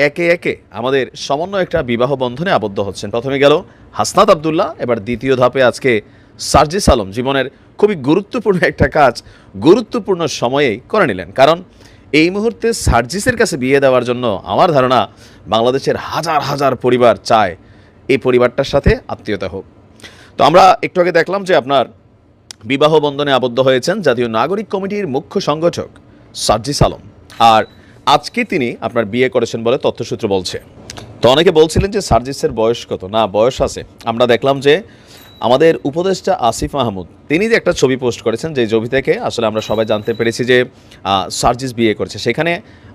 একে একে আমাদের সমন্বয় একটা বিবাহ বন্ধনে আবদ্ধ হচ্ছেন। প্রথমে গেল হাসনাত আবদুল্লাহ, এবার দ্বিতীয় ধাপে আজকে সার্জিস আলম জীবনের খুবই গুরুত্বপূর্ণ একটা কাজ গুরুত্বপূর্ণ সময়েই করে নিলেন। কারণ এই মুহূর্তে সার্জিসের কাছে বিয়ে দেওয়ার জন্য আমার ধারণা বাংলাদেশের হাজার হাজার পরিবার চায় এই পরিবারটার সাথে আত্মীয়তা হোক। তো আমরা একটু আগে দেখলাম যে আপনার বিবাহ বন্ধনে আবদ্ধ হয়েছেন জাতীয় নাগরিক কমিটির মুখ্য সংগঠক সার্জিস আলম, আর আজকে তিনি আপনার বিয়ে করেছেন বলে তথ্যসূত্র বলছে। তো অনেকে বলছিলেন যে সার্জিসের বয়স কত, না বয়স আছে। আমরা দেখলাম যে আমাদের উপদেষ্টা আসিফ মাহমুদ তিনি যে একটা ছবি পোস্ট করেছেন, যে ছবি থেকে আসলে আমরা সবাই জানতে পেরেছি যে সার্জিস বিয়ে করেছে। সেখানে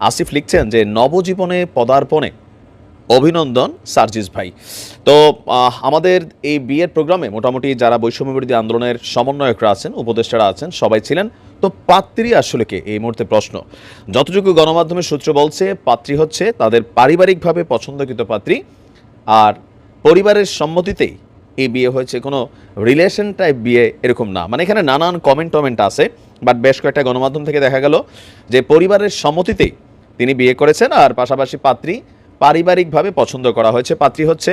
আসিফ লিখছেন যে নবজীবনে পদার্পণে অভিনন্দন সার্জিস ভাই। তো আমাদের এই বিয়ের প্রোগ্রামে মোটামুটি যারা বৈষম্যবিরোধী আন্দোলনের সমন্বয়করা আছেন, উপদেষ্টারা আছেন, সবাই ছিলেন। তো পাত্রী আসলে কে, এই মুহূর্তে প্রশ্ন। যতটুকু গণমাধ্যমের সূত্র বলছে, পাত্রী হচ্ছে তাদের পারিবারিকভাবে পছন্দকৃত পাত্রী, আর পরিবারের সম্মতিতেই এই বিয়ে হয়েছে, কোনো রিলেশন টাইপ বিয়ে এরকম না। মানে এখানে নানান কমেন্ট আছে, বাট বেশ কয়েকটা গণমাধ্যম থেকে দেখা গেল যে পরিবারের সম্মতিতেই তিনি বিয়ে করেছেন, আর পাশাপাশি পাত্রী পারিবারিকভাবে পছন্দ করা হয়েছে। পাত্রী হচ্ছে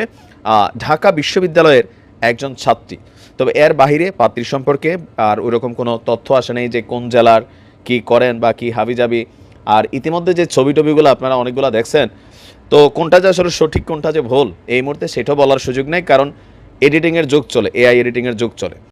ঢাকা বিশ্ববিদ্যালয়ের একজন ছাত্রী। তবে এর বাহিরে পাত্রী সম্পর্কে আর ওইরকম কোনো তথ্য আসে নেই যে কোন জেলার, কি করেন বা কি হাবিজাবি। আর ইতিমধ্যে যে ছবি টবিগুলো আপনারা অনেকগুলো দেখছেন, তো কোনটা যে আসলে সঠিক কোনটা যে ভুল এই মুহূর্তে সেটাও বলার সুযোগ নেই, কারণ এডিটিংয়ের যুগ চলে, এআই এডিটিংয়ের যুগ চলে।